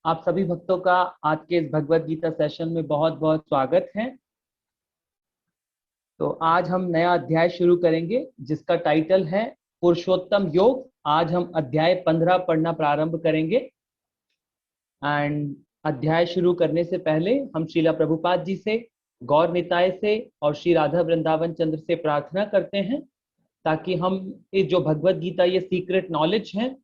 आप सभी भक्तों का आज के इस भगवत गीता सेशन में बहुत बहुत स्वागत है। तो आज हम नया अध्याय शुरू करेंगे जिसका टाइटल है पुरुषोत्तम योग। आज हम अध्याय 15 पढ़ना प्रारंभ करेंगे। एंड अध्याय शुरू करने से पहले हम श्रीला प्रभुपाद जी से, गौर निताय से और श्री राधा वृंदावन चंद्र से प्रार्थना करते हैं ताकि हम इस जो भगवत गीता ये सीक्रेट नॉलेज है,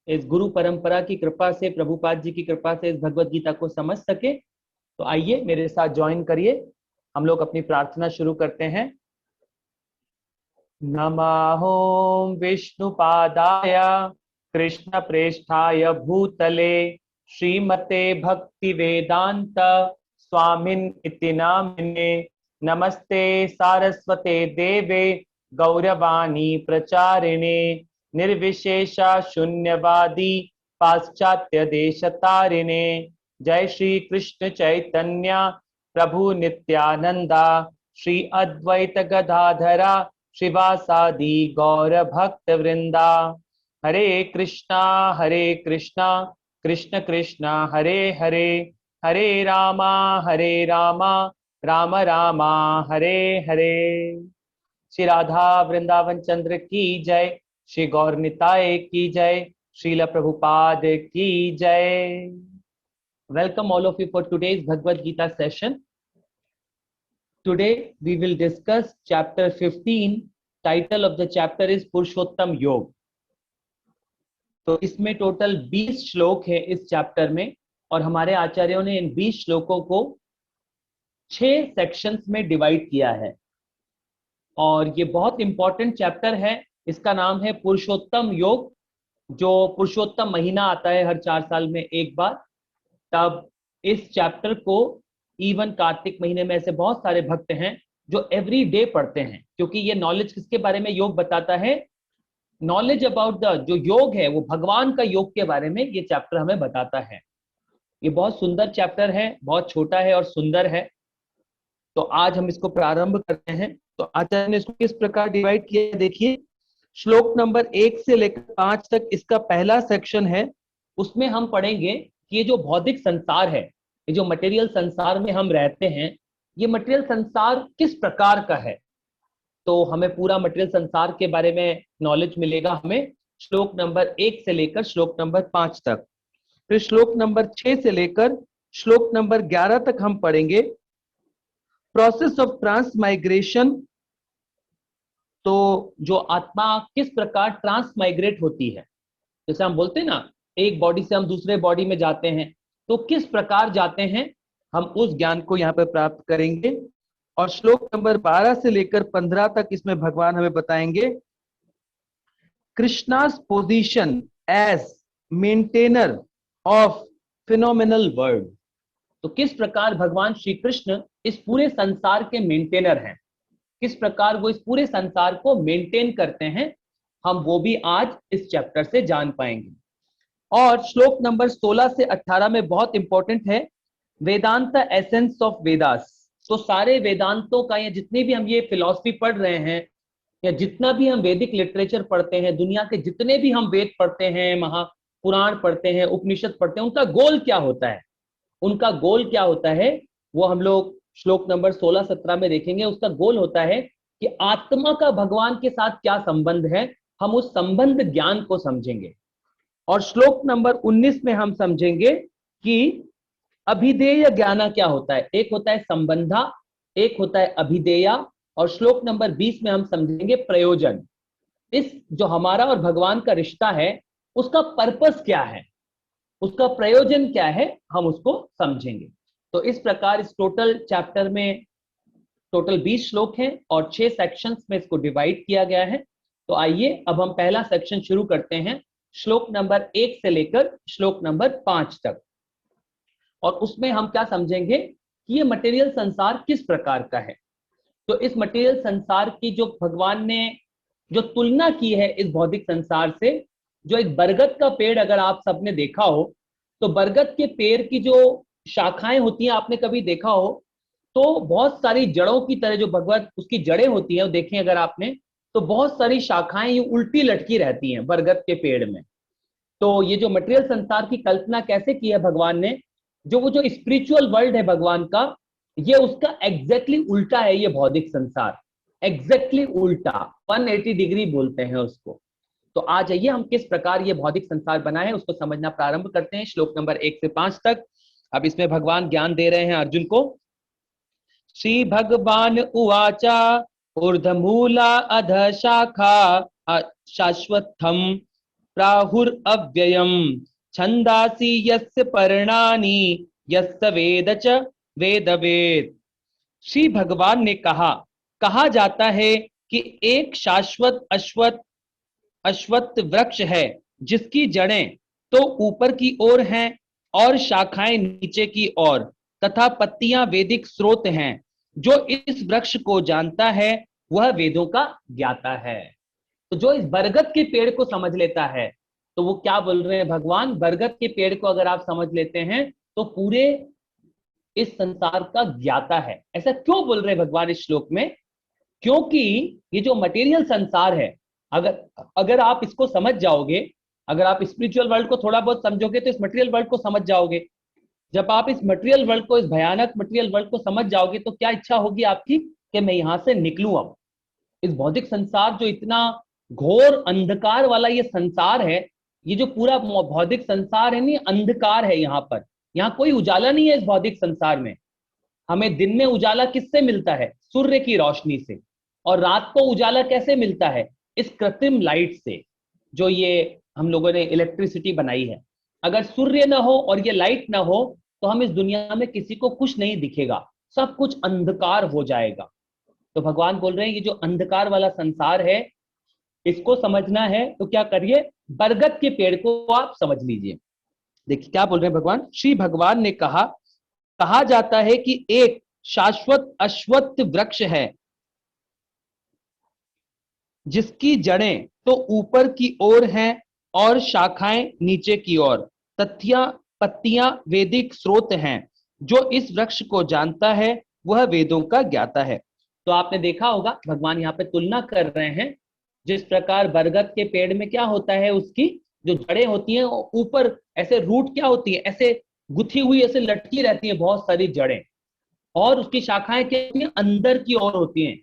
इस गुरु परंपरा की कृपा से, प्रभुपाद जी की कृपा से इस भगवत गीता को समझ सके। तो आइए मेरे साथ ज्वाइन करिए, हम लोग अपनी प्रार्थना शुरू करते हैं। नमः विष्णुपादाय कृष्ण प्रेष्ठाय भूतले श्रीमते भक्ति वेदांत स्वामिन इति नामिने। नमस्ते सारस्वते देवे गौरवाणी प्रचारिणे निर्विशेषा शून्यवादी पाश्चात्य देशतारिणे। जय श्री कृष्ण चैतन्य प्रभु नित्यानंदा श्री अद्वैत गदाधरा शिवासादि गौर भक्त वृंदा। हरे कृष्णा कृष्ण कृष्णा हरे हरे, हरे रामा राम रामा हरे हरे। श्री राधा वृंदावन चंद्र की जय, श्री गौर निताय की जय, श्रील प्रभुपाद की जय। Welcome all of you for today's Bhagavad Gita session. Today we will discuss chapter 15. Title of the chapter is पुरुषोत्तम योग। तो इसमें टोटल 20 श्लोक है इस चैप्टर में, और हमारे आचार्यों ने इन 20 श्लोकों को 6 सेक्शंस में डिवाइड किया है। और ये बहुत इंपॉर्टेंट चैप्टर है। इसका नाम है पुरुषोत्तम योग। जो पुरुषोत्तम महीना आता है हर 4 साल में एक बार, तब इस चैप्टर को इवन कार्तिक महीने में ऐसे बहुत सारे भक्त हैं जो एवरी डे पढ़ते हैं, क्योंकि ये नॉलेज किसके बारे में योग बताता है? नॉलेज अबाउट द जो योग है वो भगवान का योग के बारे में ये चैप्टर हमें बताता है। ये बहुत सुंदर चैप्टर है, बहुत छोटा है और सुंदर है। तो आज हम इसको प्रारंभ करते हैं। तो आचार्य ने इसको किस प्रकार डिवाइड किया, देखिए। श्लोक नंबर 1 से लेकर 5 तक इसका पहला सेक्शन है। उसमें हम पढ़ेंगे कि ये जो भौतिक संसार है, ये जो मटेरियल संसार में हम रहते हैं, ये मटेरियल संसार किस प्रकार का है। तो हमें पूरा मटेरियल संसार के बारे में नॉलेज मिलेगा हमें श्लोक नंबर 1 से लेकर श्लोक नंबर 5 तक। फिर श्लोक नंबर 6 से लेकर श्लोक नंबर 11 तक हम पढ़ेंगे प्रोसेस ऑफ ट्रांसमाइग्रेशन। तो जो आत्मा किस प्रकार ट्रांसमाइग्रेट होती है, जैसे हम बोलते हैं ना, एक बॉडी से हम दूसरे बॉडी में जाते हैं, तो किस प्रकार जाते हैं, हम उस ज्ञान को यहाँ पर प्राप्त करेंगे। और श्लोक नंबर 12 से लेकर 15 तक इसमें भगवान हमें बताएंगे Krishna's position as maintainer of phenomenal world. तो किस प्रकार भगवान श्री कृष्ण इस पूरे संसार के मेंटेनर हैं, किस प्रकार वो इस पूरे संसार को मेंटेन करते हैं, हम वो भी आज इस चैप्टर से जान पाएंगे। और श्लोक नंबर 16 से 18 में बहुत इंपॉर्टेंट है वेदांत एसेंस ऑफ वेदास। तो सारे वेदांतों का, या जितने भी हम ये फिलॉसफी पढ़ रहे हैं, या जितना भी हम वैदिक लिटरेचर पढ़ते हैं, दुनिया के जितने भी हम वेद पढ़ते हैं, महापुराण पढ़ते हैं, उपनिषद पढ़ते हैं, उनका गोल क्या होता है? उनका गोल क्या होता है वो हम लोग श्लोक नंबर 16-17 में देखेंगे। उसका गोल होता है कि आत्मा का भगवान के साथ क्या संबंध है, हम उस संबंध ज्ञान को समझेंगे। और श्लोक नंबर 19 में हम समझेंगे कि अभिधेय ज्ञान क्या होता है। एक होता है संबंधा, एक होता है अभिधेया, और श्लोक नंबर 20 में हम समझेंगे प्रयोजन। इस जो हमारा और भगवान का रिश्ता है उसका पर्पस क्या है, उसका प्रयोजन क्या है, हम उसको समझेंगे। तो इस प्रकार इस टोटल चैप्टर में टोटल 20 श्लोक हैं और 6 सेक्शंस में इसको डिवाइड किया गया है। तो आइए अब हम पहला सेक्शन शुरू करते हैं, श्लोक नंबर 1 से लेकर श्लोक नंबर 5 तक। और उसमें हम क्या समझेंगे कि ये मटेरियल संसार किस प्रकार का है। तो इस मटेरियल संसार की जो भगवान ने जो तुलना की है इस भौतिक संसार से, जो एक बरगद का पेड़ अगर आप सबने देखा हो, तो बरगद के पेड़ की जो शाखाएं होती हैं, आपने कभी देखा हो तो बहुत सारी जड़ों की तरह जो भगवत उसकी जड़ें होती हैं, देखें अगर आपने, तो बहुत सारी शाखाएं ये उल्टी लटकी रहती हैं बरगद के पेड़ में। तो ये जो मटेरियल संसार की कल्पना कैसे की है भगवान ने, वो जो स्पिरिचुअल वर्ल्ड है भगवान का, ये उसका एग्जैक्टली उल्टा है ये भौतिक संसार, एग्जैक्टली उल्टा, 180 डिग्री बोलते हैं उसको। तो आ जाइए हम किस प्रकार ये भौतिक संसार बना है उसको समझना प्रारंभ करते हैं, श्लोक नंबर 1 से 5 तक। अब इसमें भगवान ज्ञान दे रहे हैं अर्जुन को। श्री भगवान उवाचा ऊर्ध्वमूला अध शाखा शाश्वतम प्राहुरव्ययम् छंदासि यस्य पर्णानि यस्य वेद च वेदवेद। श्री भगवान ने कहा जाता है कि एक शाश्वत अश्वत्थ वृक्ष है जिसकी जड़ें तो ऊपर की ओर हैं और शाखाएं नीचे की ओर, तथा पत्तियां वैदिक स्रोत हैं। जो इस वृक्ष को जानता है वह वेदों का ज्ञाता है। तो जो इस बरगद के पेड़ को समझ लेता है, तो वो क्या बोल रहे हैं भगवान, बरगद के पेड़ को अगर आप समझ लेते हैं तो पूरे इस संसार का ज्ञाता है। ऐसा क्यों बोल रहे हैं भगवान इस श्लोक में? क्योंकि ये जो मटेरियल संसार है, अगर आप इसको समझ जाओगे, अगर आप स्पिरिचुअल वर्ल्ड को थोड़ा बहुत समझोगे तो इस मटेरियल वर्ल्ड को समझ जाओगे। जब आप इस मटेरियल वर्ल्ड को, इस भयानक मटेरियल वर्ल्ड को समझ जाओगे तो क्या इच्छा होगी आपकी कि मैं यहां से निकलूं। अब इस भौतिक संसार जो इतना घोर अंधकार वाला ये संसार है, ये जो पूरा भौतिक संसार है नहीं, अंधकार है। यहाँ कोई उजाला नहीं है इस भौतिक संसार में। हमें दिन में उजाला किससे मिलता है? सूर्य की रोशनी से। और रात को उजाला कैसे मिलता है? इस कृत्रिम लाइट से, जो ये हम लोगों ने इलेक्ट्रिसिटी बनाई है। अगर सूर्य ना हो और ये लाइट ना हो तो हम इस दुनिया में किसी को कुछ नहीं दिखेगा, सब कुछ अंधकार हो जाएगा। तो भगवान बोल रहे हैं ये जो अंधकार वाला संसार है, इसको समझना है तो क्या करिए, बरगद के पेड़ को आप समझ लीजिए। देखिए क्या बोल रहे हैं भगवान। श्री भगवान ने कहा जाता है कि एक शाश्वत अश्वत्थ वृक्ष है जिसकी जड़ें तो ऊपर की ओर हैं और शाखाएं नीचे की ओर, पत्तियां वैदिक स्रोत हैं। जो इस वृक्ष को जानता है वह वेदों का ज्ञाता है। तो आपने देखा होगा भगवान यहाँ पे तुलना कर रहे हैं, जिस प्रकार बरगद के पेड़ में क्या होता है, उसकी जो जड़ें होती हैं ऊपर ऐसे, रूट क्या होती है, ऐसे गुथी हुई ऐसे लटकी रहती है बहुत सारी जड़ें, और उसकी शाखाएं क्या होती हैं, अंदर की ओर होती हैं।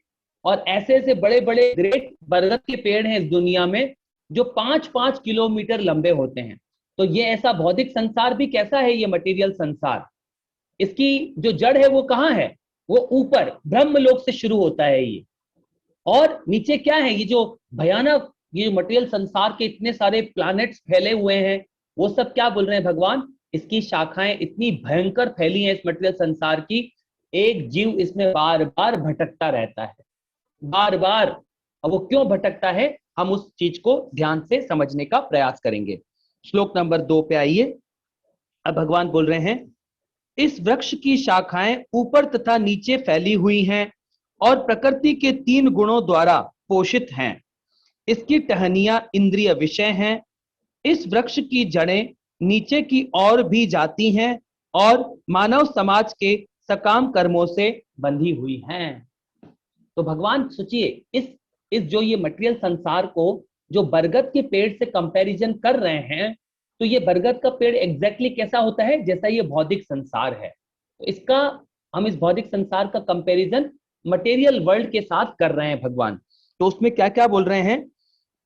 और ऐसे ऐसे बड़े बड़े ग्रेट बरगद के पेड़ हैं इस दुनिया में जो 5-5 किलोमीटर लंबे होते हैं। तो ये ऐसा भौतिक संसार भी कैसा है, ये मटेरियल संसार, इसकी जो जड़ है वो कहाँ है? वो ऊपर ब्रह्मलोक से शुरू होता है ये। और नीचे क्या है, ये जो भयानक, ये मटेरियल संसार के इतने सारे प्लैनेट्स फैले हुए हैं, वो सब क्या बोल रहे हैं भगवान, इसकी शाखाएं इतनी भयंकर फैली हैं इस मटेरियल संसार की, एक जीव इसमें बार बार भटकता रहता है, बार बार। अब वो क्यों भटकता है, हम उस चीज को ध्यान से समझने का प्रयास करेंगे। श्लोक नंबर 2 पे आइए। अब भगवान बोल रहे हैं, इस वृक्ष की शाखाएं ऊपर तथा नीचे फैली हुई हैं और प्रकृति के 3 गुणों द्वारा पोषित हैं। इसकी टहनियां इंद्रिय विषय हैं। इस वृक्ष की जड़ें नीचे की ओर भी जाती हैं और मानव समाज के सकाम कर्मों से बंधी हुई हैं। तो भगवान सोचिए, इस जो ये मटेरियल संसार को जो बरगद के पेड़ से कंपैरिजन कर रहे हैं, तो ये बरगद का पेड़ एग्जैक्टली कैसा होता है, जैसा ये भौतिक संसार है। तो इसका, हम इस भौतिक संसार का कंपैरिजन मटेरियल वर्ल्ड के साथ कर रहे हैं भगवान। तो उसमें क्या क्या बोल रहे हैं,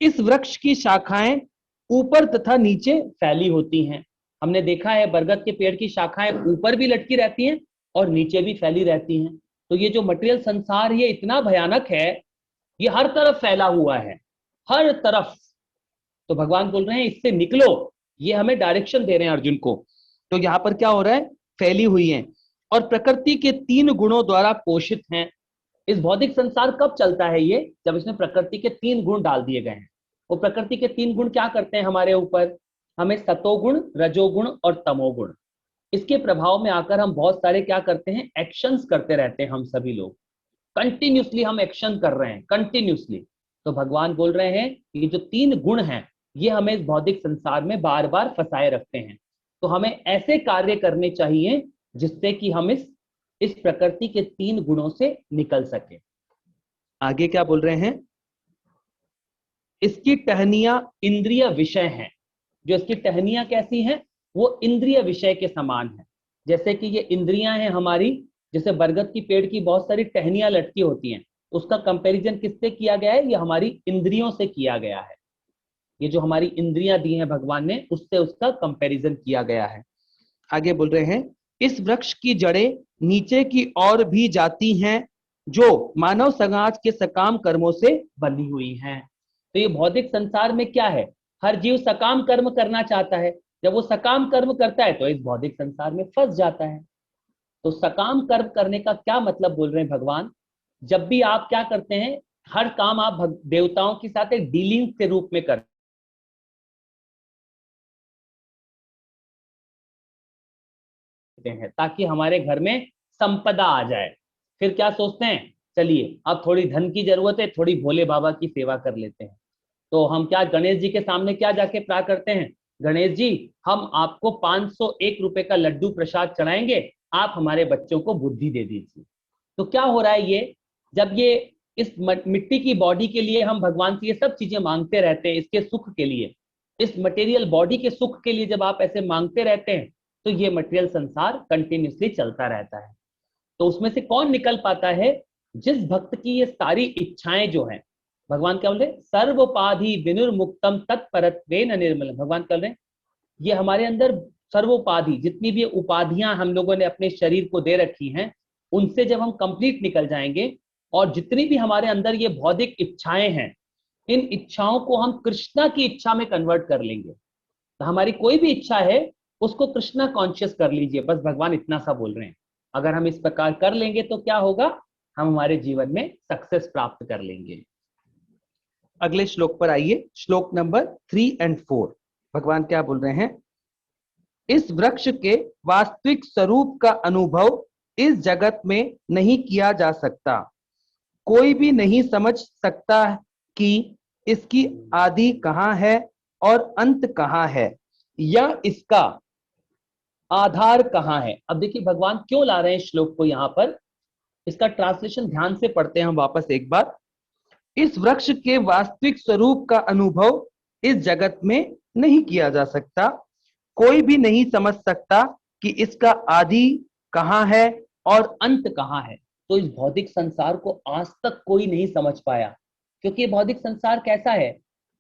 इस वृक्ष की शाखाएं ऊपर तथा नीचे फैली होती हैं। हमने देखा है बरगद के पेड़ की शाखाएं ऊपर भी लटकी रहती हैं और नीचे भी फैली रहती हैं। तो ये जो मटेरियल संसार ये इतना भयानक है, ये हर तरफ फैला हुआ है, हर तरफ। तो भगवान बोल रहे हैं इससे निकलो, ये हमें डायरेक्शन दे रहे हैं अर्जुन को। तो यहाँ पर क्या हो रहा है, फैली हुई है और प्रकृति के 3 गुणों द्वारा पोषित हैं। इस भौतिक संसार कब चलता है ये, जब इसमें प्रकृति के 3 गुण डाल दिए गए हैं। वो प्रकृति के 3 गुण क्या करते हैं हमारे ऊपर, हमें सतोगुण, रजोगुण और तमोगुण, इसके प्रभाव में आकर हम बहुत सारे क्या करते हैं, एक्शंस करते रहते हैं। हम सभी लोग कंटिन्यूसली हम एक्शन कर रहे हैं, कंटिन्यूसली। तो भगवान बोल रहे हैं ये जो 3 गुण हैं ये हमें इस भौतिक संसार में बार बार फंसाए रखते हैं। तो हमें ऐसे कार्य करने चाहिए जिससे कि हम इस प्रकृति के 3 गुणों से निकल सके। आगे क्या बोल रहे हैं, इसकी टहनियां इंद्रिय विषय हैं। जो इसकी टहनियां कैसी हैं, वो इंद्रिय विषय के समान है। जैसे कि ये इंद्रियां हैं हमारी, जैसे बरगद की पेड़ की बहुत सारी टहनियां लटकी होती हैं, उसका कंपैरिजन किससे किया गया है, ये हमारी इंद्रियों से किया गया है। ये जो हमारी इंद्रियां दी हैं भगवान ने, उससे उसका कंपैरिजन किया गया है। आगे बोल रहे हैं, इस वृक्ष की जड़ें नीचे की ओर भी जाती हैं, जो मानव समाज के सकाम कर्मों से बनी हुई हैं। तो ये भौतिक संसार में क्या है, हर जीव सकाम कर्म करना चाहता है। जब वो सकाम कर्म करता है तो इस भौतिक संसार में फंस जाता है। तो सकाम कर्म करने का क्या मतलब बोल रहे हैं भगवान, जब भी आप क्या करते हैं, हर काम आप देवताओं के साथ एक डीलिंग के रूप में करते हैं, ताकि हमारे घर में संपदा आ जाए। फिर क्या सोचते हैं, चलिए अब थोड़ी धन की जरूरत है, थोड़ी भोले बाबा की सेवा कर लेते हैं। तो हम क्या गणेश जी के सामने क्या जाके प्रार्थना करते हैं, गणेश जी हम आपको 501 रुपए का लड्डू प्रसाद चढ़ाएंगे, आप हमारे बच्चों को बुद्धि दे दीजिए। तो क्या हो रहा है, ये जब ये इस मिट्टी की बॉडी के लिए हम भगवान से ये सब चीजें मांगते रहते हैं, इसके सुख के लिए, इस मटेरियल बॉडी के सुख के लिए जब आप ऐसे मांगते रहते हैं, तो ये मटेरियल संसार कंटिन्यूसली चलता रहता है। तो उसमें से कौन निकल पाता है, जिस भक्त की ये सारी इच्छाएं जो हैं, भगवान क्या बोल रहे, सर्वोपाधि विनुर्मुक्तम तत्परत्वेन निर्मल। भगवान कर रहे हैं ये हमारे अंदर सर्वोपाधि, जितनी भी उपाधियां हम लोगों ने अपने शरीर को दे रखी हैं, उनसे जब हम कंप्लीट निकल जाएंगे, और जितनी भी हमारे अंदर ये बौद्धिक इच्छाएं हैं, इन इच्छाओं को हम कृष्णा की इच्छा में कन्वर्ट कर लेंगे। तो हमारी कोई भी इच्छा है, उसको कृष्णा कॉन्शियस कर लीजिए, बस भगवान इतना सा बोल रहे हैं। अगर हम इस प्रकार कर लेंगे तो क्या होगा, हम हमारे जीवन में सक्सेस प्राप्त कर लेंगे। अगले श्लोक पर आइए, श्लोक नंबर 3 और 4। भगवान क्या बोल रहे हैं, इस वृक्ष के वास्तविक स्वरूप का अनुभव इस जगत में नहीं किया जा सकता। कोई भी नहीं समझ सकता कि इसकी आदि कहाँ है और अंत कहाँ है, या इसका आधार कहाँ है। अब देखिए भगवान क्यों ला रहे हैं श्लोक को यहां पर, इसका ट्रांसलेशन ध्यान से पढ़ते हैं हम वापस एक बार। इस वृक्ष के वास्तविक स्वरूप का अनुभव इस जगत में नहीं किया जा सकता। कोई भी नहीं समझ सकता कि इसका आदि कहाँ है और अंत कहाँ है। तो इस भौतिक संसार को आज तक कोई नहीं समझ पाया, क्योंकि ये भौतिक संसार कैसा है,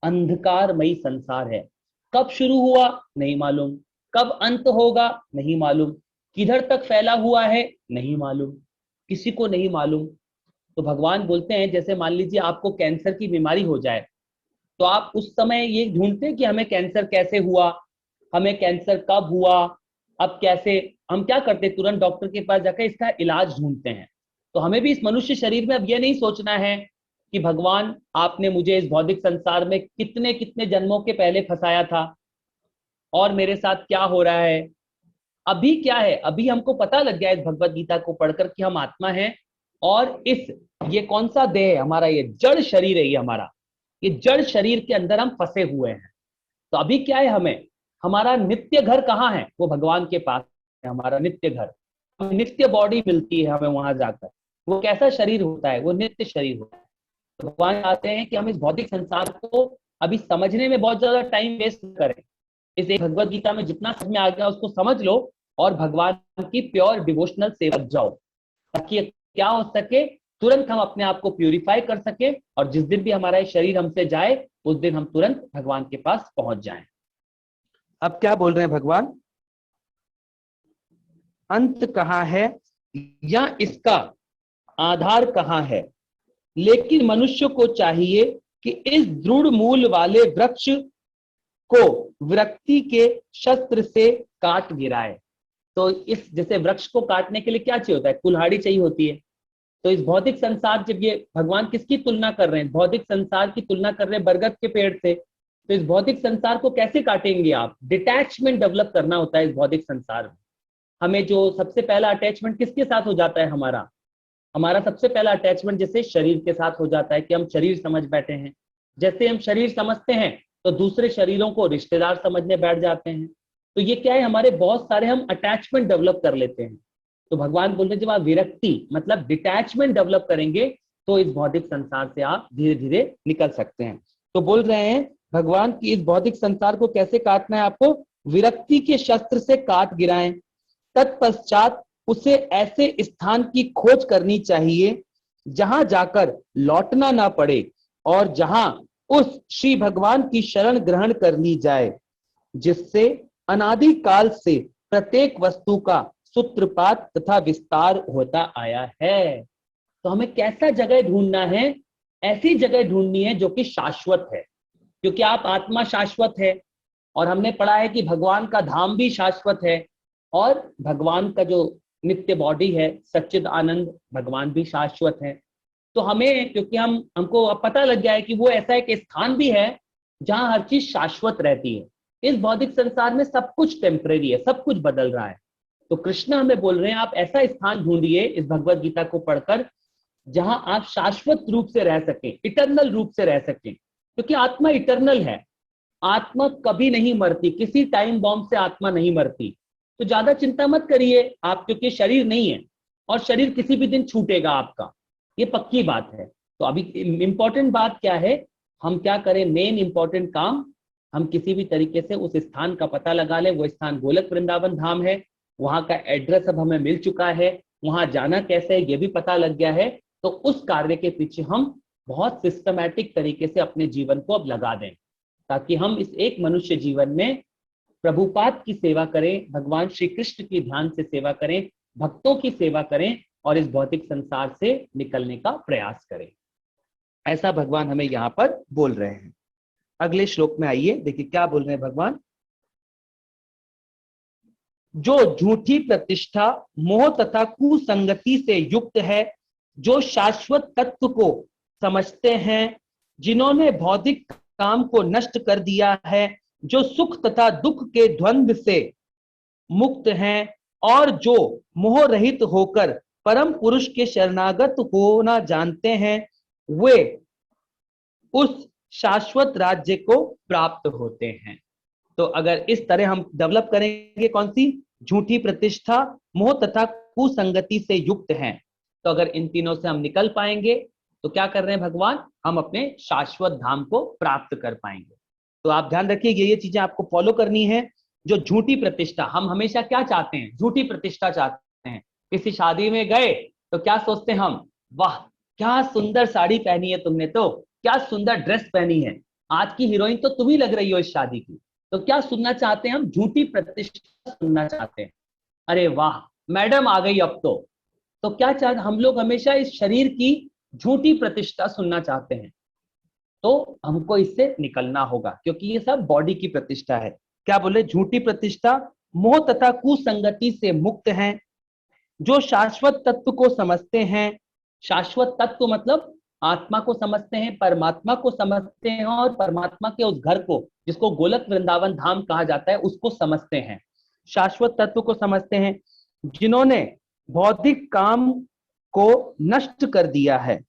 अंधकारमयी संसार है। कब शुरू हुआ नहीं मालूम, कब अंत होगा नहीं मालूम, किधर तक फैला हुआ है नहीं मालूम, किसी को नहीं मालूम। तो भगवान बोलते हैं, जैसे मान लीजिए आपको कैंसर की बीमारी हो जाए, तो आप उस समय ये ढूंढते हैं कि हमें कैंसर कैसे हुआ, हमें कैंसर कब हुआ, अब कैसे, हम क्या करते हैं, तुरंत डॉक्टर के पास जाकर इसका इलाज ढूंढते हैं। तो हमें भी इस मनुष्य शरीर में अब ये नहीं सोचना है कि भगवान आपने मुझे इस भौतिक संसार में कितने कितने जन्मों के पहले फंसाया था और मेरे साथ क्या हो रहा है। अभी क्या है, अभी हमको पता लग गया इस भगवत गीता को पढ़कर कि हम आत्मा हैं, और इस ये कौन सा देह है हमारा, ये जड़ शरीर है, ये हमारा ये जड़ शरीर के अंदर हम फंसे हुए हैं। तो अभी क्या है, हमें हमारा नित्य घर कहाँ है, वो भगवान के पास है हमारा नित्य घर। नित्य बॉडी मिलती है हमें वहां जाकर। वो कैसा शरीर होता है, वो नित्य शरीर होता है। तो भगवान चाहते हैं कि हम इस भौतिक संसार को अभी समझने में बहुत ज्यादा टाइम वेस्ट करें। इस एक भगवत गीता में जितना समझ में आ गया उसको समझ लो, और भगवान की प्योर डिवोशनल सेवा जाओ, ताकि क्या हो सके, तुरंत हम अपने आप को प्यूरिफाई कर सके, और जिस दिन भी हमारा ये शरीर हमसे जाए, उस दिन हम तुरंत भगवान के पास पहुंच जाएं। अब क्या बोल रहे हैं भगवान, अंत कहाँ है या इसका आधार कहाँ है, लेकिन मनुष्य को चाहिए कि इस दृढ़ मूल वाले वृक्ष को विरक्ति के शस्त्र से काट गिराए। तो इस जैसे वृक्ष को काटने के लिए क्या चाहिए होता है, कुल्हाड़ी चाहिए होती है। तो इस भौतिक संसार, जब ये भगवान किसकी तुलना कर रहे हैं, भौतिक संसार की तुलना कर रहे हैं बरगद के पेड़ से। तो इस भौतिक संसार को कैसे काटेंगे आप, डिटैचमेंट डेवलप करना होता है इस भौतिक संसार में। हमें जो सबसे पहला अटैचमेंट किसके साथ हो जाता है, हमारा हमारा सबसे पहला अटैचमेंट जैसे शरीर के साथ हो जाता है, कि हम शरीर समझ बैठे हैं। जैसे हम शरीर समझते हैं तो दूसरे शरीरों को रिश्तेदार समझने बैठ जाते हैं। तो ये क्या है, हमारे बहुत सारे हम अटैचमेंट डेवलप कर लेते हैं। तो भगवान बोलते हैं जब आप विरक्ति मतलब डिटैचमेंट डेवलप करेंगे, तो इस भौतिक संसार से आप धीरे धीरे निकल सकते हैं। तो बोल रहे हैं भगवान की इस भौतिक संसार को कैसे काटना है आपको? विरक्ति के शस्त्र से काट गिराएं। तत्पश्चात उसे ऐसे स्थान की खोज करनी चाहिए जहां जाकर लौटना ना पड़े और जहां उस श्री भगवान की शरण ग्रहण कर ली जाए, जिससे अनादि काल से प्रत्येक वस्तु का सूत्रपात तथा विस्तार होता आया है। तो हमें कैसा जगह ढूंढना है? ऐसी जगह ढूंढनी है जो कि शाश्वत है, क्योंकि आप आत्मा शाश्वत है और हमने पढ़ा है कि भगवान का धाम भी शाश्वत है और भगवान का जो नित्य बॉडी है सच्चिद आनंद भगवान भी शाश्वत है। तो हमें, क्योंकि हमको अब पता लग गया है कि वो ऐसा एक स्थान भी है जहां हर चीज शाश्वत रहती है। इस भौतिक संसार में सब कुछ टेम्परेरी है, सब कुछ बदल रहा है। तो कृष्ण हमें बोल रहे हैं आप ऐसा स्थान ढूंढिए इस भगवत गीता को पढ़कर जहां आप शाश्वत रूप से रह सके, इटर्नल रूप से रह सके, क्योंकि आत्मा इटर्नल है। आत्मा कभी नहीं मरती, किसी टाइम बॉम्ब से आत्मा नहीं मरती। तो ज्यादा चिंता मत करिए आप, क्योंकि शरीर नहीं है और शरीर किसी भी दिन छूटेगा आपका, ये पक्की बात है। तो अभी इंपॉर्टेंट बात क्या है, हम क्या करें? मेन इंपॉर्टेंट काम, हम किसी भी तरीके से उस स्थान का पता लगा लें। वो स्थान गोलक वृंदावन धाम है, वहां का एड्रेस अब हमें मिल चुका है, वहां जाना कैसे है ये भी पता लग गया है। तो उस कार्य के पीछे हम बहुत सिस्टमैटिक तरीके से अपने जीवन को अब लगा दें, ताकि हम इस एक मनुष्य जीवन में प्रभुपाद की सेवा करें, भगवान श्री कृष्ण की ध्यान से सेवा करें, भक्तों की सेवा करें और इस भौतिक संसार से निकलने का प्रयास करें। ऐसा भगवान हमें यहाँ पर बोल रहे हैं। अगले श्लोक में आइए, देखिए क्या बोल रहे हैं भगवान। जो झूठी प्रतिष्ठा, मोह तथा कुसंगति से युक्त है, जो शाश्वत तत्व को समझते हैं, जिन्होंने भौतिक काम को नष्ट कर दिया है, जो सुख तथा दुख के द्वंद्व से मुक्त हैं और जो मोह रहित होकर परम पुरुष के शरणागत होना जानते हैं, वे उस शाश्वत राज्य को प्राप्त होते हैं। तो अगर इस तरह हम डेवलप करेंगे, कौन सी? झूठी प्रतिष्ठा, मोह तथा कुसंगति से युक्त हैं, तो अगर इन तीनों से हम निकल पाएंगे तो क्या कर रहे हैं भगवान? हम अपने शाश्वत धाम को प्राप्त कर पाएंगे। तो आप ध्यान रखिए ये चीजें आपको फॉलो करनी है। जो झूठी प्रतिष्ठा, हम हमेशा क्या चाहते हैं? झूठी प्रतिष्ठा चाहते हैं। किसी शादी में गए तो क्या सोचते हैं हम? वाह क्या सुंदर साड़ी पहनी है तुमने, तो क्या सुंदर ड्रेस पहनी है, आज की हीरोइन तो तुम ही लग रही हो इस शादी की। तो क्या सुनना चाहते हैं हम? झूठी प्रतिष्ठा सुनना चाहते हैं। अरे वाह मैडम आ गई अब तो क्या चाहते हम लोग? हमेशा इस शरीर की झूठी प्रतिष्ठा सुनना चाहते हैं। तो हमको इससे निकलना होगा, क्योंकि ये सब बॉडी की प्रतिष्ठा है। क्या बोले? झूठी प्रतिष्ठा, मोह तथा कुसंगति से मुक्त हैं, जो शाश्वत तत्व को समझते हैं। शाश्वत तत्व मतलब आत्मा को समझते हैं, परमात्मा को समझते हैं और परमात्मा के उस घर को, जिसको गोलक वृंदावन धाम कहा जाता है, उसको समझते हैं। शाश्वत तत्व को समझते हैं, जिन्होंने भौतिक काम को नष्ट कर दिया है।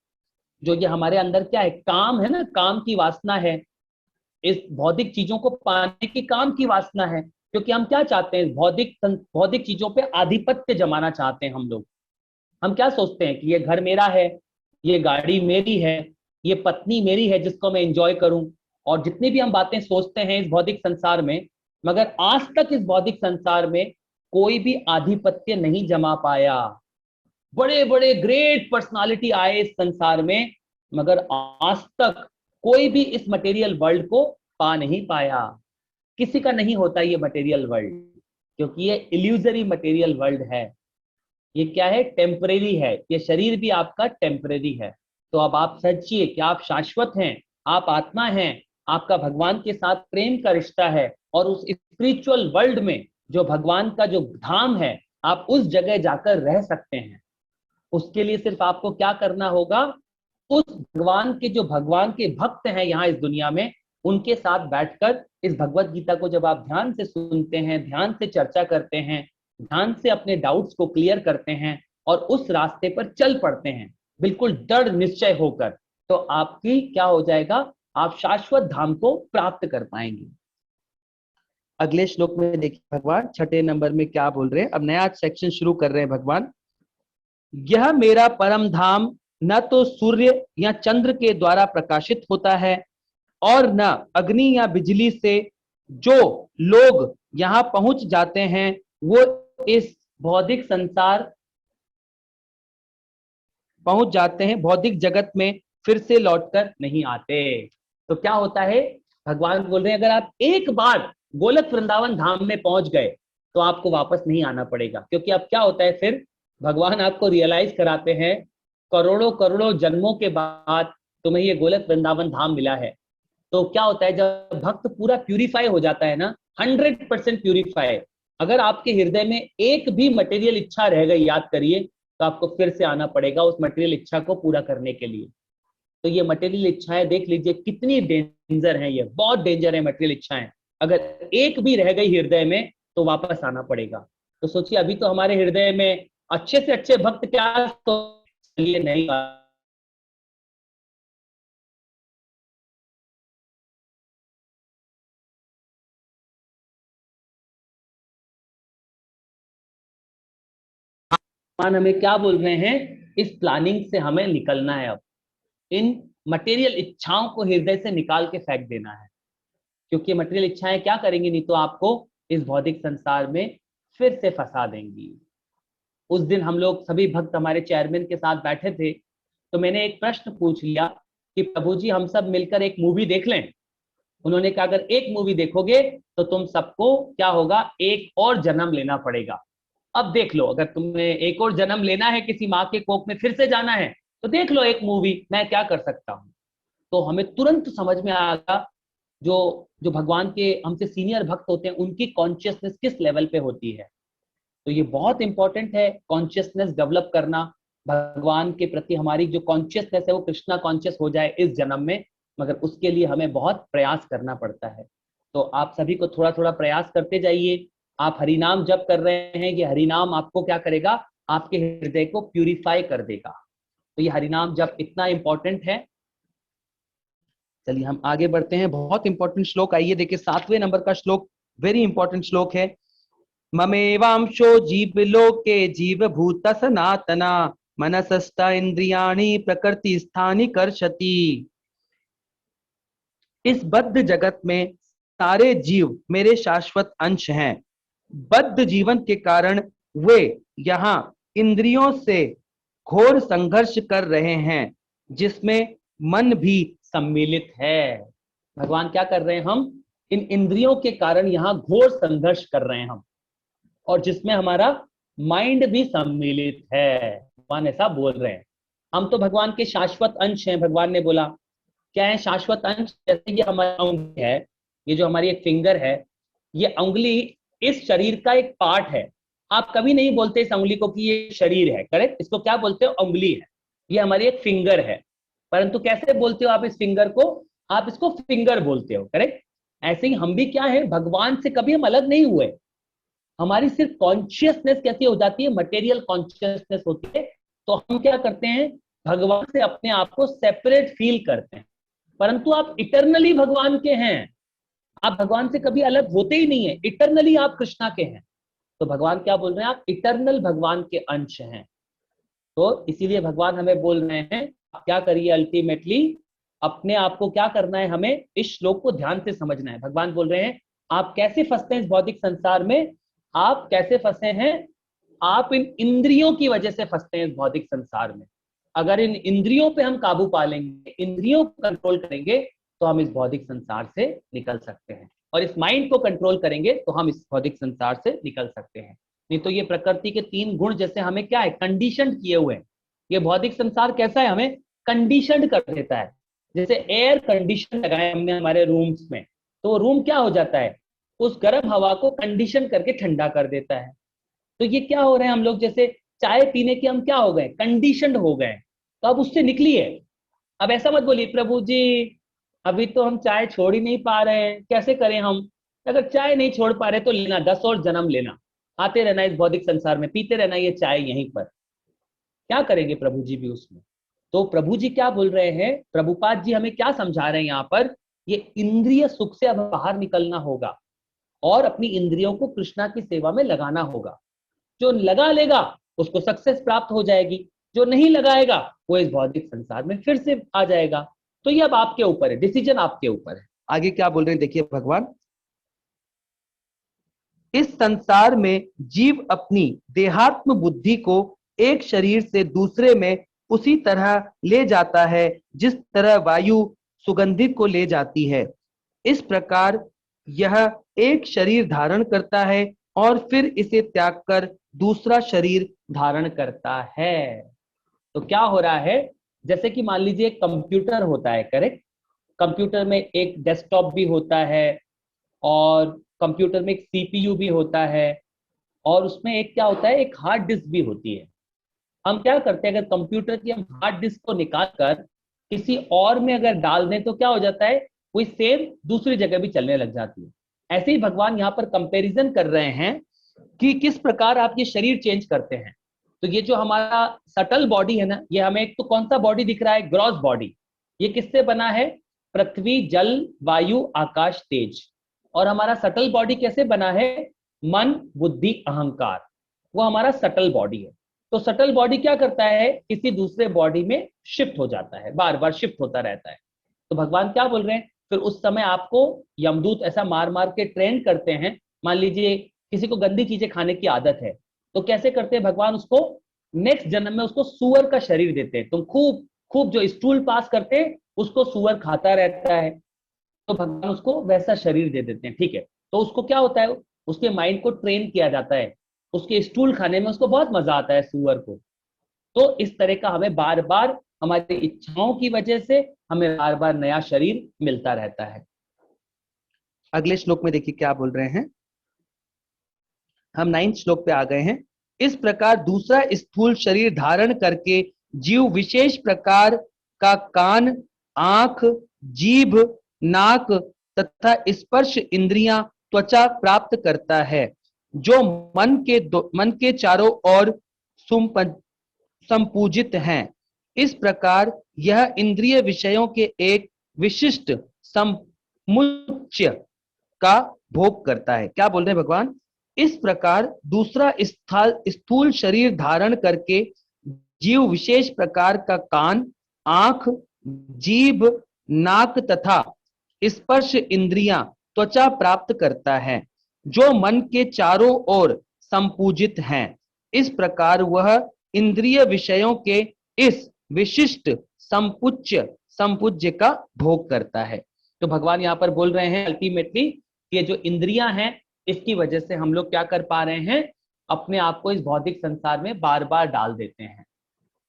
जो ये हमारे अंदर क्या है? काम है ना, काम की वासना है। इस भौतिक चीजों को पाने की काम की वासना है, क्योंकि हम क्या चाहते हैं? भौतिक चीजों पे आधिपत्य जमाना चाहते हैं हम लोग। हम क्या सोचते हैं कि ये घर मेरा है, ये गाड़ी मेरी है, ये पत्नी मेरी है जिसको मैं एंजॉय करूं, और जितनी भी हम बातें सोचते हैं इस भौतिक संसार में, मगर आज तक इस भौतिक संसार में कोई भी आधिपत्य नहीं जमा पाया। बड़े बड़े ग्रेट पर्सनालिटी आए इस संसार में, मगर आज तक कोई भी इस मटेरियल वर्ल्ड को पा नहीं पाया। किसी का नहीं होता ये मटेरियल वर्ल्ड, क्योंकि ये इल्यूजरी मटेरियल वर्ल्ड है। ये क्या है? टेम्परेरी है। ये शरीर भी आपका टेम्परेरी है। तो अब आप सोचिए कि आप शाश्वत हैं, आप आत्मा हैं, आपका भगवान के साथ प्रेम का रिश्ता है, और उस स्पिरिचुअल वर्ल्ड में जो भगवान का जो धाम है, आप उस जगह जाकर रह सकते हैं। उसके लिए सिर्फ आपको क्या करना होगा? उस भगवान के, जो भगवान के भक्त हैं यहाँ इस दुनिया में, उनके साथ बैठकर इस भगवत गीता को जब आप ध्यान से सुनते हैं, ध्यान से चर्चा करते हैं, ध्यान से अपने डाउट्स को क्लियर करते हैं और उस रास्ते पर चल पड़ते हैं बिल्कुल दृढ़ निश्चय होकर, तो आपकी क्या हो जाएगा? आप शाश्वत धाम को प्राप्त कर पाएंगे। अगले श्लोक में देखिए भगवान छठे नंबर में क्या बोल रहे हैं। अब नया सेक्शन शुरू कर रहे हैं भगवान। यह मेरा परम धाम न तो सूर्य या चंद्र के द्वारा प्रकाशित होता है, और न अग्नि या बिजली से। जो लोग यहाँ पहुंच जाते हैं वो इस भौतिक संसार पहुंच जाते हैं, भौतिक जगत में फिर से लौटकर नहीं आते। तो क्या होता है, भगवान बोल रहे हैं अगर आप एक बार गोलक वृंदावन धाम में पहुंच गए तो आपको वापस नहीं आना पड़ेगा, क्योंकि अब क्या होता है, फिर भगवान आपको रियलाइज कराते हैं करोड़ों करोड़ों जन्मों के बाद तुम्हें ये गोलक वृंदावन धाम मिला है। तो क्या होता है, जब भक्त पूरा प्यूरिफाई हो जाता है ना, 100% प्यूरिफाई, अगर आपके हृदय में एक भी मटेरियल इच्छा रह गई, याद करिए, तो आपको फिर से आना पड़ेगा उस मटेरियल इच्छा को पूरा करने के लिए। तो ये मटेरियल इच्छाएं देख लीजिए कितनी डेंजर है, ये बहुत डेंजर है मटेरियल इच्छाएं। अगर एक भी रह गई हृदय में तो वापस आना पड़ेगा। तो सोचिए, अभी तो हमारे हृदय में अच्छे से अच्छे भक्त क्या तो ये नहीं, भगवान हमें क्या बोल रहे हैं, इस प्लानिंग से हमें निकलना है। अब इन मटेरियल इच्छाओं को हृदय से निकाल के फेंक देना है, क्योंकि मटेरियल इच्छाएं क्या करेंगी, नहीं तो आपको इस भौतिक संसार में फिर से फंसा देंगी। उस दिन हम लोग सभी भक्त हमारे चेयरमैन के साथ बैठे थे, तो मैंने एक प्रश्न पूछ लिया कि प्रभु जी हम सब मिलकर एक मूवी देख लें। उन्होंने कहा अगर एक मूवी देखोगे तो तुम सबको क्या होगा, एक और जन्म लेना पड़ेगा। अब देख लो, अगर तुम्हें एक और जन्म लेना है, किसी माँ के कोख में फिर से जाना है, तो देख लो एक मूवी, मैं क्या कर सकता हूँ। तो हमें तुरंत समझ में आया, जो जो भगवान के हमसे सीनियर भक्त होते हैं उनकी कॉन्शियसनेस किस लेवल पे होती है। तो ये बहुत इंपॉर्टेंट है कॉन्शियसनेस डेवलप करना भगवान के प्रति। हमारी जो कॉन्शियसनेस है वो कृष्णा कॉन्शियस हो जाए इस जन्म में, मगर उसके लिए हमें बहुत प्रयास करना पड़ता है। तो आप सभी को थोड़ा थोड़ा प्रयास करते जाइए। आप हरिनाम जप कर रहे हैं, ये हरिनाम आपको क्या करेगा, आपके हृदय को प्यूरिफाई कर देगा। तो ये हरिनाम जप इतना इंपॉर्टेंट है। चलिए हम आगे बढ़ते हैं, बहुत इंपॉर्टेंट श्लोक। आइए देखिए 7वें नंबर का श्लोक, वेरी इंपॉर्टेंट श्लोक है। ममेवांशो जीव लोके जीव भूत सनातना मनसस्त इंद्रियाणि प्रकृति स्थानि कर्षति। इस बद्ध जगत में सारे जीव मेरे शाश्वत अंश हैं। बद्ध जीवन के कारण वे यहाँ इंद्रियों से घोर संघर्ष कर रहे हैं, जिसमें मन भी सम्मिलित है। भगवान क्या कर रहे हैं, हम इन इंद्रियों के कारण यहाँ घोर संघर्ष कर रहे हैं हम, और जिसमें हमारा माइंड भी सम्मिलित है। भगवान ऐसा बोल रहे हैं। हम तो भगवान के शाश्वत अंश हैं। भगवान ने बोला क्या है शाश्वत अंश, जैसे ये हमारा उंगली है, ये जो हमारी एक फिंगर है, ये उंगली इस शरीर का एक पार्ट है। आप कभी नहीं बोलते इस उंगली को कि ये शरीर है, करेक्ट, इसको क्या बोलते हो, उंगली है, ये हमारी एक फिंगर है। परंतु कैसे बोलते हो आप इस फिंगर को, आप इसको फिंगर बोलते हो, करेक्ट। ऐसे ही हम भी क्या है, भगवान से कभी हम अलग नहीं हुए। हमारी सिर्फ कॉन्शियसनेस कैसी हो जाती है, मटेरियल कॉन्शियसनेस होती है। तो हम क्या करते हैं, भगवान से अपने आप को सेपरेट फील करते हैं। परंतु आप इटरनली भगवान के हैं, आप भगवान से कभी अलग होते ही नहीं है, इटरनली आप कृष्णा के हैं। तो भगवान क्या बोल रहे हैं, आप इटरनल भगवान के अंश हैं। तो इसीलिए भगवान हमें बोल रहे हैं आप क्या करिए, अल्टीमेटली अपने आप को क्या करना है, हमें इस श्लोक को ध्यान से समझना है। भगवान बोल रहे हैं आप कैसे फंसते हैं इस भौतिक संसार में, आप कैसे फंसे हैं, आप इन इंद्रियों की वजह से फंसते हैं इस भौतिक संसार में। अगर इन इंद्रियों पे हम काबू पा लेंगे, इंद्रियों को कंट्रोल करेंगे, तो हम इस भौतिक संसार से निकल सकते हैं। और इस माइंड को कंट्रोल करेंगे तो हम इस भौतिक संसार से निकल सकते हैं। नहीं तो ये प्रकृति के 3 गुण जैसे हमें क्या है, कंडीशन किए हुए हैं। ये भौतिक संसार कैसा है, हमें कंडीशन कर देता है। जैसे एयर कंडीशन लगाए हमने हमारे रूम्स में, तो वो रूम क्या हो जाता है, उस गर्म हवा को कंडीशन करके ठंडा कर देता है। तो ये क्या हो रहे हैं हम लोग, जैसे चाय पीने के हम क्या हो गए, कंडीशनड हो गए। तो अब उससे निकलिए। अब ऐसा मत बोलिए प्रभु जी अभी तो हम चाय छोड़ ही नहीं पा रहे हैं, कैसे करें हम। अगर चाय नहीं छोड़ पा रहे तो लेना 10 और जन्म लेना, आते रहना इस भौतिक संसार में, पीते रहना ये चाय यहीं पर, क्या करेंगे प्रभु जी भी उसमें। तो प्रभु जी क्या बोल रहे हैं, प्रभुपाद जी हमें क्या समझा रहे हैं यहाँ पर, ये इंद्रिय सुख से अब बाहर निकलना होगा और अपनी इंद्रियों को कृष्णा की सेवा में लगाना होगा। जो लगा लेगा उसको सक्सेस प्राप्त हो जाएगी, जो नहीं लगाएगा वो इस भौतिक संसार में फिर से आ जाएगा। तो ये अब आपके ऊपर है, डिसीजन आपके ऊपर है। आगे क्या बोल रहे हैं देखिए भगवान, इस संसार में जीव अपनी देहात्म बुद्धि को एक शरीर से दूसरे में उसी तरह ले जाता है जिस तरह वायु सुगंधित को ले जाती है। इस प्रकार यह एक शरीर धारण करता है और फिर इसे त्याग कर दूसरा शरीर धारण करता है। तो क्या हो रहा है, जैसे कि मान लीजिए कंप्यूटर होता है, करेक्ट। कंप्यूटर में एक डेस्कटॉप भी होता है और कंप्यूटर में एक सीपीयू भी होता है और उसमें एक क्या होता है, एक हार्ड डिस्क भी होती है। हम क्या करते हैं, अगर कंप्यूटर की हम हार्ड डिस्क को निकाल कर किसी और में अगर डाल दें तो क्या हो जाता है, कोई सेम दूसरी जगह भी चलने लग जाती है। ऐसे ही भगवान यहाँ पर कंपैरिजन कर रहे हैं कि किस प्रकार आप ये शरीर चेंज करते हैं। तो ये जो हमारा सटल बॉडी है ना, ये हमें एक तो कौन सा बॉडी दिख रहा है, ग्रॉस बॉडी। ये किससे बना है, पृथ्वी जल वायु आकाश तेज। और हमारा सटल बॉडी कैसे बना है, मन बुद्धि अहंकार, वो हमारा सटल बॉडी है। तो सटल बॉडी क्या करता है, किसी दूसरे बॉडी में शिफ्ट हो जाता है, बार बार शिफ्ट होता रहता है। तो भगवान क्या बोल रहे हैं, फिर उस समय आपको यमदूत ऐसा मार मार के ट्रेन करते हैं। मान लीजिए किसी को गंदी चीजें खाने की आदत है, तो कैसे करते हैं भगवान, उसको नेक्स्ट जन्म में उसको सुअर का शरीर देते हैं। तुम खूब खूब जो स्टूल पास करते हैं उसको सुअर खाता रहता है, तो भगवान उसको वैसा शरीर दे देते हैं, ठीक है। तो उसको क्या होता है, उसके माइंड को ट्रेन किया जाता है, उसके स्टूल खाने में उसको बहुत मजा आता है सुअर को। तो इस तरह का हमें बार बार हमारी इच्छाओं की वजह से हमें बार बार नया शरीर मिलता रहता है। अगले श्लोक में देखिए क्या बोल रहे हैं, हम 9th श्लोक पे आ गए हैं। इस प्रकार दूसरा स्थूल शरीर धारण करके जीव विशेष प्रकार का कान आंख जीभ नाक तथा स्पर्श इंद्रियां त्वचा प्राप्त करता है, जो मन के चारों ओर संपूजित हैं। इस प्रकार यह इंद्रिय विषयों के एक विशिष्ट समुच्चय का भोग करता है। क्या बोल रहे हैं भगवान, इस प्रकार दूसरा स्थूल शरीर धारण करके जीव विशेष प्रकार का कान आंख जीभ नाक तथा स्पर्श इंद्रियां त्वचा प्राप्त करता है, जो मन के चारों ओर संपूजित हैं। इस प्रकार वह इंद्रिय विषयों के इस विशिष्ट संपुज्य का भोग करता है। तो भगवान यहाँ पर बोल रहे हैं अल्टीमेटली ये जो इंद्रियां हैं इसकी वजह से हम लोग क्या कर पा रहे हैं, अपने आप को इस भौतिक संसार में बार बार डाल देते हैं।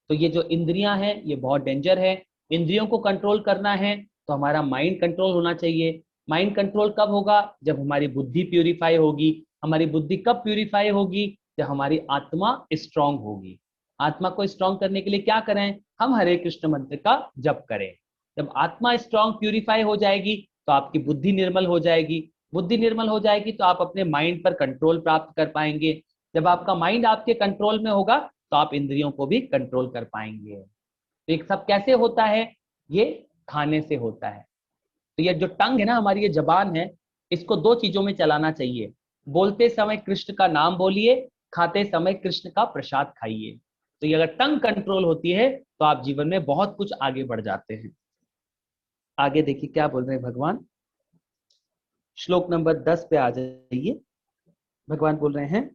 तो ये जो इंद्रियां हैं ये बहुत डेंजर है। इंद्रियों को कंट्रोल करना है तो हमारा माइंड कंट्रोल होना चाहिए। माइंड कंट्रोल कब होगा, जब हमारी बुद्धि प्यूरिफाई होगी। हमारी बुद्धि कब प्यूरिफाई होगी, जब हमारी आत्मा स्ट्रांग होगी। आत्मा को स्ट्रांग करने के लिए क्या करें, हम हरे कृष्ण मंत्र का जप करें। जब आत्मा स्ट्रांग प्यूरिफाई हो जाएगी तो आपकी बुद्धि निर्मल हो जाएगी। बुद्धि निर्मल हो जाएगी तो आप अपने माइंड पर कंट्रोल प्राप्त कर पाएंगे। जब आपका माइंड आपके कंट्रोल में होगा तो आप इंद्रियों को भी कंट्रोल कर पाएंगे। तो ये सब कैसे होता है, ये खाने से होता है। तो ये जो टंग है ना, हमारी ये जबान है, इसको दो चीजों में चलाना चाहिए। बोलते समय कृष्ण का नाम बोलिए, खाते समय कृष्ण का प्रसाद खाइए। तो ये अगर टंग कंट्रोल होती है तो आप जीवन में बहुत कुछ आगे बढ़ जाते हैं। आगे देखिए क्या बोल रहे हैं भगवान, श्लोक नंबर 10 पे आ जाइए। भगवान बोल रहे हैं,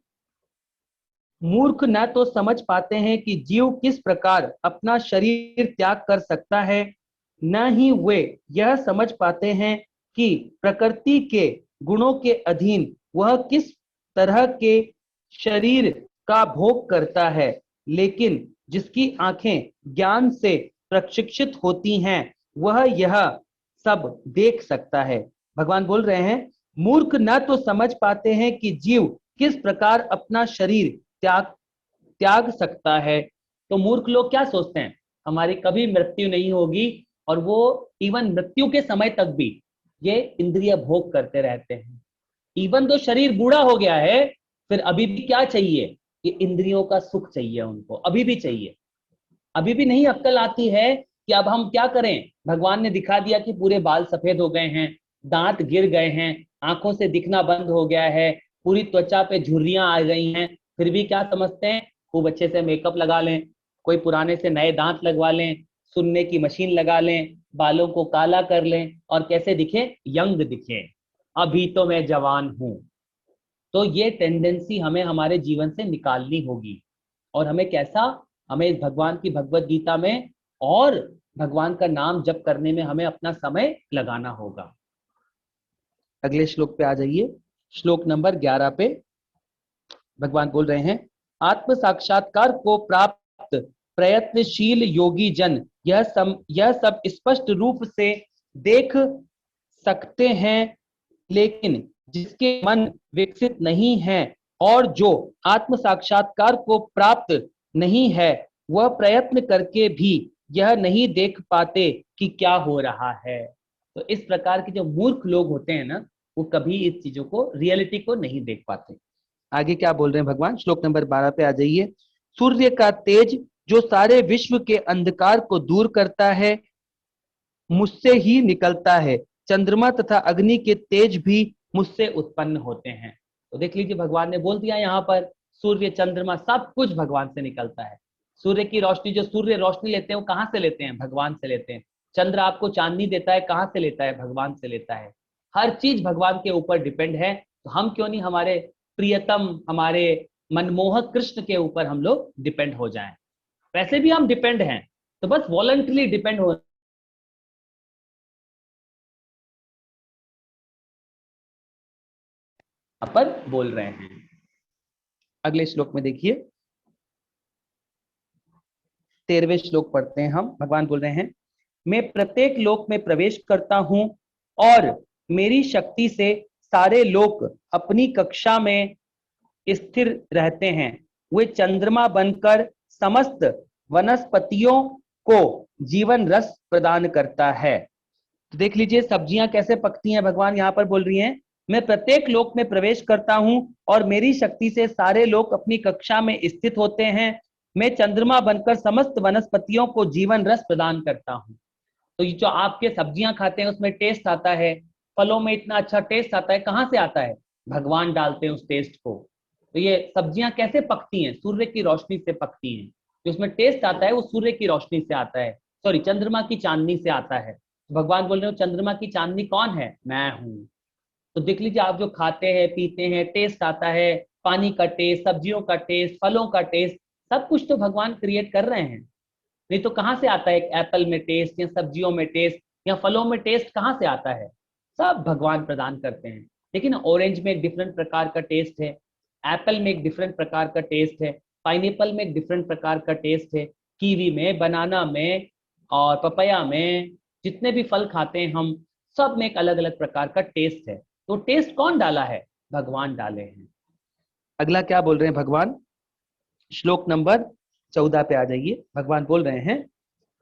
मूर्ख न तो समझ पाते हैं कि जीव किस प्रकार अपना शरीर त्याग कर सकता है, न ही वे यह समझ पाते हैं कि प्रकृति के गुणों के अधीन वह किस तरह के शरीर का भोग करता है। लेकिन जिसकी आंखें ज्ञान से प्रशिक्षित होती हैं वह यह सब देख सकता है। भगवान बोल रहे हैं, मूर्ख न तो समझ पाते हैं कि जीव किस प्रकार अपना शरीर त्याग सकता है। तो मूर्ख लोग क्या सोचते हैं, हमारी कभी मृत्यु नहीं होगी, और वो इवन मृत्यु के समय तक भी ये इंद्रिय भोग करते रहते हैं। इवन तो शरीर बूढ़ा हो गया है, फिर अभी भी क्या चाहिए, ये इंद्रियों का सुख चाहिए उनको, अभी भी चाहिए। अभी भी नहीं अक्ल आती है कि अब हम क्या करें। भगवान ने दिखा दिया कि पूरे बाल सफेद हो गए हैं, दांत गिर गए हैं, आंखों से दिखना बंद हो गया है, पूरी त्वचा पे झुर्रियां आ गई हैं, फिर भी क्या समझते हैं, खूब अच्छे से मेकअप लगा लें, कोई पुराने से नए दांत लगवा लें, सुनने की मशीन लगा लें, बालों को काला कर लें और कैसे दिखे, यंग दिखे, अभी तो मैं जवान हूं। तो ये टेंडेंसी हमें हमारे जीवन से निकालनी होगी और हमें कैसा, हमें इस भगवान की भगवत गीता में और भगवान का नाम जप करने में हमें अपना समय लगाना होगा। अगले श्लोक पे आ जाइए, श्लोक नंबर 11 पे भगवान बोल रहे हैं, आत्म साक्षात्कार को प्राप्त प्रयत्नशील योगी जन यह सब स्पष्ट रूप से देख सकते हैं, लेकिन जिसके मन विकसित नहीं है और जो आत्म साक्षात्कार को प्राप्त नहीं है, वह प्रयत्न करके भी यह नहीं देख पाते कि क्या हो रहा है। तो इस प्रकार के जो मूर्ख लोग होते हैं ना, वो कभी इस चीजों को, रियलिटी को नहीं देख पाते। आगे क्या बोल रहे हैं भगवान, श्लोक नंबर 12 पे आ जाइए, सूर्य का तेज जो सारे विश्व के अंधकार को दूर करता है, मुझसे ही निकलता है। चंद्रमा तथा अग्नि के तेज भी मुझसे उत्पन्न होते हैं। तो देख लीजिए, भगवान ने बोल दिया यहाँ पर, सूर्य चंद्रमा सब कुछ भगवान से निकलता है। सूर्य की रोशनी, जो सूर्य रोशनी लेते हैं वो कहाँ से लेते हैं, भगवान से लेते हैं। चंद्र आपको चांदनी देता है, कहाँ से लेता है, भगवान से लेता है। हर चीज भगवान के ऊपर डिपेंड है। तो हम क्यों नहीं हमारे प्रियतम, हमारे मनमोहक कृष्ण के ऊपर हम लोग डिपेंड हो जाएं। वैसे भी हम डिपेंड हैं, तो बस वॉलंटरी डिपेंड हो पर बोल रहे हैं। अगले श्लोक में देखिए, 13वें श्लोक पढ़ते हैं हम। भगवान बोल रहे हैं, मैं प्रत्येक लोक में प्रवेश करता हूं और मेरी शक्ति से सारे लोक अपनी कक्षा में स्थिर रहते हैं। वे चंद्रमा बनकर समस्त वनस्पतियों को जीवन रस प्रदान करता है। तो देख लीजिए, सब्जियां कैसे पकती हैं, भगवान यहाँ पर बोल रही हैं, मैं प्रत्येक लोक में प्रवेश करता हूं और मेरी शक्ति से सारे लोग अपनी कक्षा में स्थित होते हैं। मैं चंद्रमा बनकर समस्त वनस्पतियों को जीवन रस प्रदान करता हूं। तो ये जो आपके सब्जियां खाते हैं उसमें टेस्ट आता है, फलों में इतना अच्छा टेस्ट आता है, कहाँ से आता है, भगवान डालते हैं उस टेस्ट को। तो ये सब्जियां कैसे पकती हैं, सूर्य की रोशनी से पकती हैं। जो उसमें टेस्ट आता है वो सूर्य की रोशनी से आता है, सॉरी चंद्रमा की चांदनी से आता है। भगवान बोल रहे हो, चंद्रमा की चांदनी कौन है, मैं हूं। तो देख लीजिए, आप जो खाते हैं पीते हैं, टेस्ट आता है, पानी का टेस्ट, सब्जियों का टेस्ट, फलों का टेस्ट, सब कुछ तो भगवान क्रिएट कर रहे हैं। नहीं तो कहाँ से आता है एक एप्पल में टेस्ट, या सब्जियों में टेस्ट, या फलों में टेस्ट कहाँ से आता है, सब भगवान प्रदान करते हैं। लेकिन ऑरेंज में एक डिफरेंट प्रकार का टेस्ट है, एप्पल में एक डिफरेंट प्रकार का टेस्ट है, पाइनएप्पल में एक डिफरेंट प्रकार का टेस्ट है, कीवी में, बनाना में और पपैया में, जितने भी फल खाते हैं हम, सब में एक अलग अलग प्रकार का टेस्ट है। तो टेस्ट कौन डाला है, भगवान डाले हैं। अगला क्या बोल रहे हैं भगवान, श्लोक नंबर 14 पे आ जाइए। भगवान बोल रहे हैं,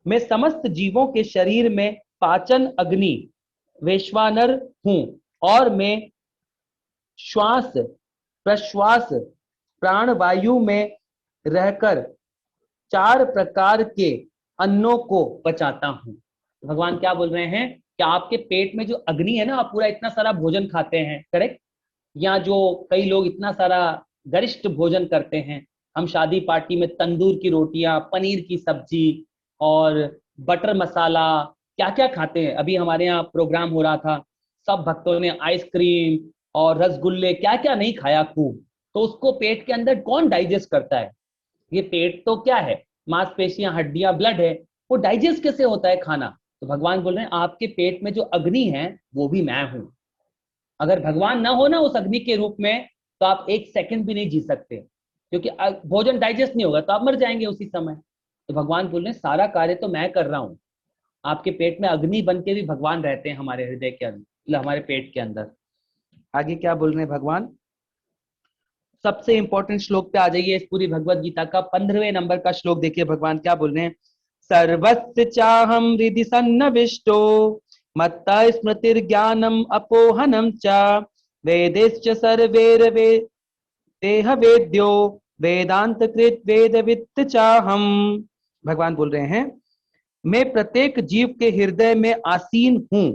मैं समस्त जीवों के शरीर में पाचन अग्नि वैश्वानर हूं और मैं श्वास प्रश्वास प्राणवायु में रहकर 4 प्रकार के अन्नों को पचाता हूं। भगवान क्या बोल रहे हैं कि आपके पेट में जो अग्नि है ना, आप पूरा इतना सारा भोजन खाते हैं, करेक्ट, या जो कई लोग इतना सारा गरिष्ठ भोजन करते हैं, हम शादी पार्टी में तंदूर की रोटियां, पनीर की सब्जी और बटर मसाला क्या क्या खाते हैं। अभी हमारे यहाँ प्रोग्राम हो रहा था, सब भक्तों ने आइसक्रीम और रसगुल्ले क्या क्या नहीं खाया खूब। तो उसको पेट के अंदर कौन डाइजेस्ट करता है, ये पेट तो क्या है, मांसपेशियां, हड्डियां, ब्लड है, वो डाइजेस्ट कैसे होता है खाना। तो भगवान बोल रहे हैं, आपके पेट में जो अग्नि है वो भी मैं हूं। अगर भगवान ना हो ना उस अग्नि के रूप में, तो आप एक सेकंड भी नहीं जी सकते, क्योंकि भोजन डाइजेस्ट नहीं होगा तो आप मर जाएंगे उसी समय। तो भगवान बोल रहे हैं, सारा कार्य तो मैं कर रहा हूं। आपके पेट में अग्नि बन के भी भगवान रहते हैं हमारे हृदय के अंदर, हमारे पेट के अंदर। आगे क्या बोल रहे हैं भगवान, सबसे इंपॉर्टेंट श्लोक पे आ जाइए, इस पूरी भगवत गीता का 15वें नंबर का श्लोक देखिए, भगवान क्या बोल रहे हैं, सर्वस्य चाहम हृदि सन्निविष्टो मत्ता स्मृतिर्ज्ञानम अपोहनम च वेदेश्च सर्वैर् देह वेद्यो वेदांत कृत वेदवित्त चाहम। भगवान बोल रहे हैं, मैं प्रत्येक जीव के हृदय में आसीन हूं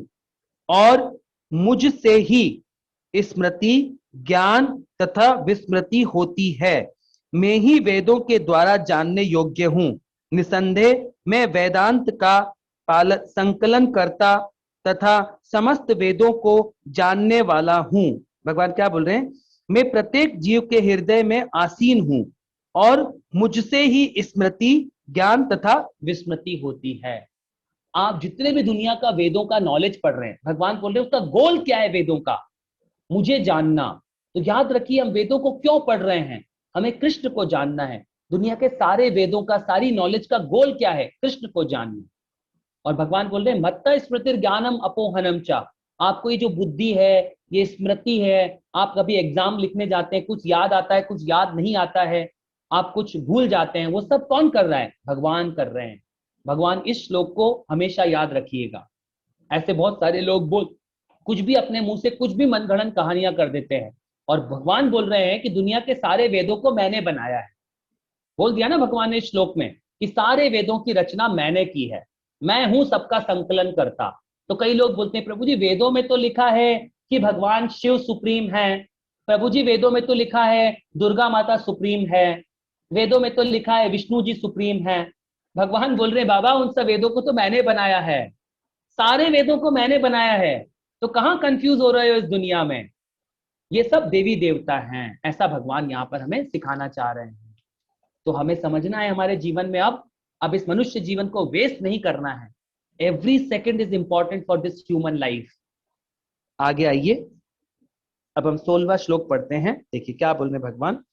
और मुझसे ही स्मृति, ज्ञान तथा विस्मृति होती है। मैं ही वेदों के द्वारा जानने योग्य हूं। निसंदेह मैं वेदांत का संकलन करता तथा समस्त वेदों को जानने वाला हूं। भगवान क्या बोल रहे हैं? मैं प्रत्येक जीव के हृदय में आसीन हूं और मुझसे ही स्मृति, ज्ञान तथा विस्मृति होती है। आप जितने भी दुनिया का वेदों का नॉलेज पढ़ रहे हैं, भगवान बोल रहे हैं उसका गोल क्या है? वेदों का मुझे जानना। तो याद रखिए, हम वेदों को क्यों पढ़ रहे हैं? हमें कृष्ण को जानना है। दुनिया के सारे वेदों का, सारी नॉलेज का गोल क्या है? कृष्ण को जानना। और भगवान बोल रहे हैं मत्ता स्मृति ज्ञानम अपोहनम चा। आपको ये जो बुद्धि है, ये स्मृति है, आप कभी एग्जाम लिखने जाते हैं, कुछ याद आता है, कुछ याद नहीं आता है, आप कुछ भूल जाते हैं, वो सब कौन कर रहा है? भगवान कर रहे हैं। भगवान इस श्लोक को हमेशा याद रखिएगा। ऐसे बहुत सारे लोग कुछ भी अपने मुंह से कुछ भी मनगढ़ंत कहानियां कर देते हैं, और भगवान बोल रहे हैं कि दुनिया के सारे वेदों को मैंने बनाया है। बोल दिया ना भगवान ने इस श्लोक में कि सारे वेदों की रचना मैंने की है, मैं हूं सबका संकलन करता। तो कई लोग बोलते हैं प्रभु जी वेदों में तो लिखा है कि भगवान शिव सुप्रीम है, प्रभु जी वेदों में तो लिखा है दुर्गा माता सुप्रीम है, वेदों में तो लिखा है विष्णु जी सुप्रीम है। भगवान बोल रहे बाबा उन सब वेदों को तो मैंने बनाया है, सारे वेदों को मैंने बनाया है, तो कहां कंफ्यूज हो रहे हो इस दुनिया में? ये सब देवी देवता हैं, ऐसा भगवान यहाँ पर हमें सिखाना चाह रहे हैं। तो हमें समझना है हमारे जीवन में अब इस मनुष्य जीवन को वेस्ट नहीं करना है। Every second is important for this human life. आगे आइए, अब हम 16वां श्लोक पढ़ते हैं। देखिए क्या बोल रहे भगवान।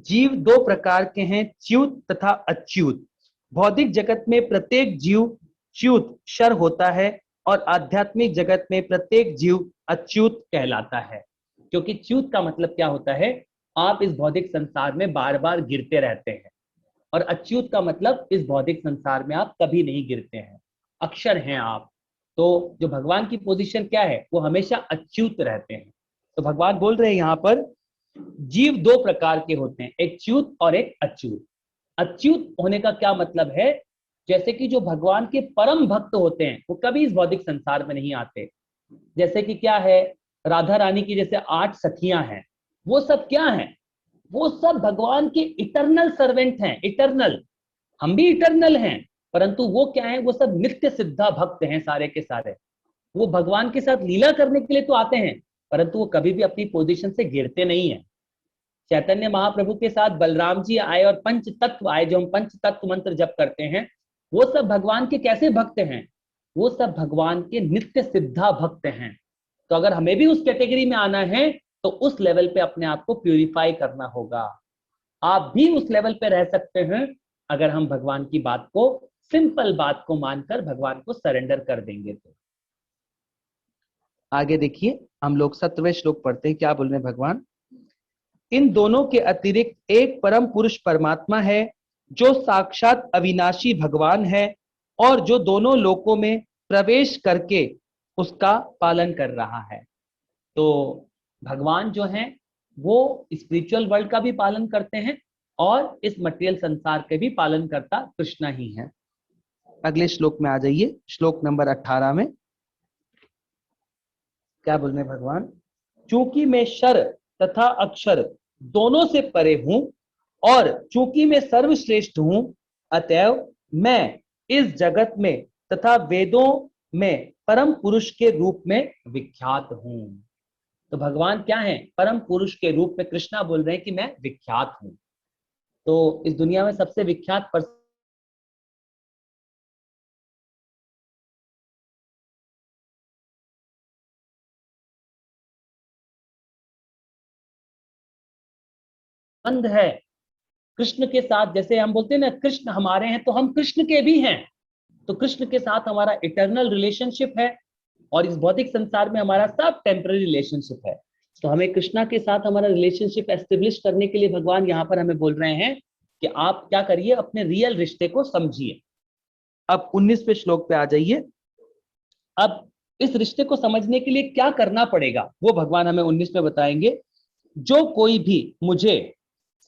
जीव दो प्रकार के हैं, च्युत तथा अच्युत। भौतिक जगत में प्रत्येक जीव च्युत क्षर होता है और आध्यात्मिक जगत में प्रत्येक जीव अच्युत कहलाता है। क्योंकि च्युत का मतलब क्या होता है? आप इस भौतिक संसार में बार बार गिरते रहते हैं, और अच्युत का मतलब इस भौतिक संसार में आप कभी नहीं गिरते हैं, अक्षर हैं आप। तो जो भगवान की पोजीशन क्या है? वो हमेशा अच्युत रहते हैं। तो भगवान बोल रहे हैं यहाँ पर जीव दो प्रकार के होते हैं, एक च्युत और एक अच्युत। अच्युत होने का क्या मतलब है? जैसे कि जो भगवान के परम भक्त होते हैं वो कभी इस भौतिक संसार में नहीं आते। जैसे कि क्या है, राधा रानी की जैसे 8 सखियां हैं, वो सब क्या हैं? वो सब भगवान के इटरनल सर्वेंट हैं, इटरनल। हम भी इटरनल हैं, परंतु वो क्या है? वो सब नित्य सिद्धा भक्त हैं सारे के सारे। वो भगवान के साथ लीला करने के लिए तो आते हैं, परंतु वो कभी भी अपनी पोजीशन से गिरते नहीं है। चैतन्य महाप्रभु के साथ बलराम जी आए और पंच तत्व आए, जो हम पंच तत्व मंत्र जप करते हैं, वो सब भगवान के कैसे भक्त हैं? वो सब भगवान के नित्य सिद्धा भक्त हैं। तो अगर हमें भी उस कैटेगरी में आना है तो उस लेवल पे अपने आप को प्यूरिफाई करना होगा। आप भी उस लेवल पे रह सकते हैं अगर हम भगवान की बात को, सिंपल बात को मानकर भगवान को सरेंडर कर देंगे तो। आगे देखिए, हम लोग 17वें श्लोक पढ़ते हैं। क्या बोल रहे हैं भगवान? इन दोनों के अतिरिक्त एक परम पुरुष परमात्मा है जो साक्षात अविनाशी भगवान है और जो दोनों लोकों में प्रवेश करके उसका पालन कर रहा है। तो भगवान जो है वो स्पिरिचुअल वर्ल्ड का भी पालन करते हैं और इस मटेरियल संसार के भी पालन करता कृष्ण ही है। अगले श्लोक में आ जाइए, श्लोक नंबर 18 में क्या बोल रहे भगवान? चूंकि मैं शर तथा अक्षर दोनों से परे हूं और चूंकि मैं सर्वश्रेष्ठ हूं, अतएव मैं इस जगत में तथा वेदों में परम पुरुष के रूप में विख्यात हूं। तो भगवान क्या है? परम पुरुष के रूप में कृष्णा बोल रहे हैं कि मैं विख्यात हूं। तो इस दुनिया में सबसे विख्यात संबंध है कृष्ण के साथ। जैसे हम बोलते हैं ना कृष्ण हमारे हैं, तो हम कृष्ण के भी हैं। तो कृष्ण के साथ हमारा इटर्नल रिलेशनशिप है और इस भौतिक संसार में हमारा सब टेम्पररी रिलेशनशिप है। तो हमें कृष्णा के साथ हमारा रिलेशनशिप एस्टेब्लिश करने के लिए भगवान यहाँ पर हमें बोल रहे हैं कि आप क्या करिए, अपने रियल रिश्ते को समझिए। अब 19वें श्लोक पे आ जाइए। अब इस रिश्ते को समझने के लिए क्या करना पड़ेगा वो भगवान हमें 19 में बताएंगे। जो कोई भी मुझे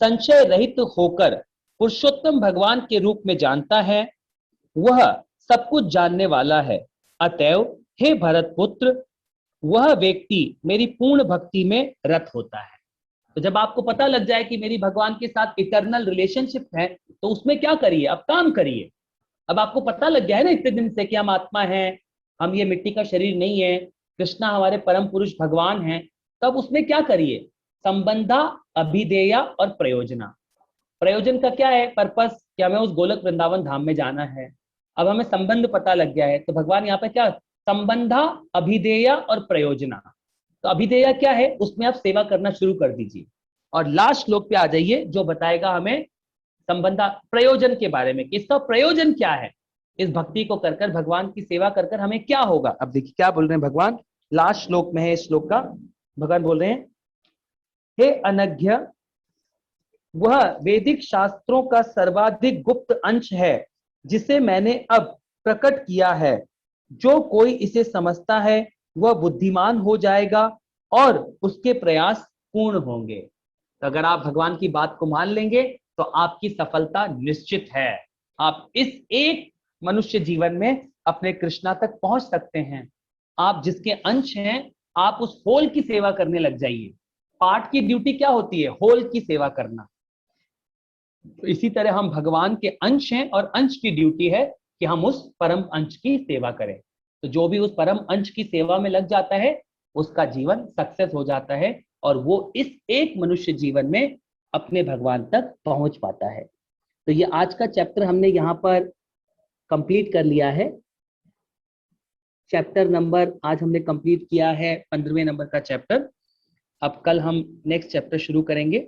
संशय रहित होकर पुरुषोत्तम भगवान के रूप में जानता है वह सब कुछ जानने वाला है। अतएव हे भरत पुत्र, वह व्यक्ति मेरी पूर्ण भक्ति में रत होता है। तो जब आपको पता लग जाए कि मेरी भगवान के साथ इटर्नल रिलेशनशिप है, तो उसमें क्या करिए, अब काम करिए। अब आपको पता लग गया है ना इतने दिन से कि हम आत्मा हैं, हम ये मिट्टी का शरीर नहीं है, कृष्णा हमारे परम पुरुष भगवान हैं। तब उसमें क्या करिए, संबंधा, अभिधेया और प्रयोजना। प्रयोजन का क्या है, पर्पस, कि हमें उस गोलक वृंदावन धाम में जाना है। अब हमें संबंध पता लग गया है, तो भगवान यहाँ पे क्या, संबंधा, अभिधेया और प्रयोजना। तो अभिधेया क्या है, उसमें आप सेवा करना शुरू कर दीजिए। और लास्ट श्लोक पे आ जाइए जो बताएगा हमें संबंधा प्रयोजन के बारे में, कि इसका प्रयोजन क्या है, इस भक्ति को कर कर, भगवान की सेवा कर कर हमें क्या होगा। अब देखिए क्या बोल रहे हैं भगवान, लास्ट श्लोक में है इस श्लोक का। भगवान बोल रहे हैं, हे अनघ्य, वह वैदिक शास्त्रों का सर्वाधिक गुप्त अंश है जिसे मैंने अब प्रकट किया है। जो कोई इसे समझता है वह बुद्धिमान हो जाएगा और उसके प्रयास पूर्ण होंगे। तो अगर आप भगवान की बात को मान लेंगे तो आपकी सफलता निश्चित है। आप इस एक मनुष्य जीवन में अपने कृष्णा तक पहुंच सकते हैं। आप जिसके अंश हैं, आप उस होल की सेवा करने लग जाइए। पार्ट की ड्यूटी क्या होती है, होल की सेवा करना। तो इसी तरह हम भगवान के अंश हैं और अंश की ड्यूटी है कि हम उस परम अंश की सेवा करें। तो जो भी उस परम अंश की सेवा में लग जाता है उसका जीवन सक्सेस हो जाता है और वो इस एक मनुष्य जीवन में अपने भगवान तक पहुंच पाता है। तो ये आज का चैप्टर हमने यहाँ पर कंप्लीट कर लिया है। चैप्टर नंबर आज हमने कंप्लीट किया है 15वें नंबर का चैप्टर। अब कल हम नेक्स्ट चैप्टर शुरू करेंगे।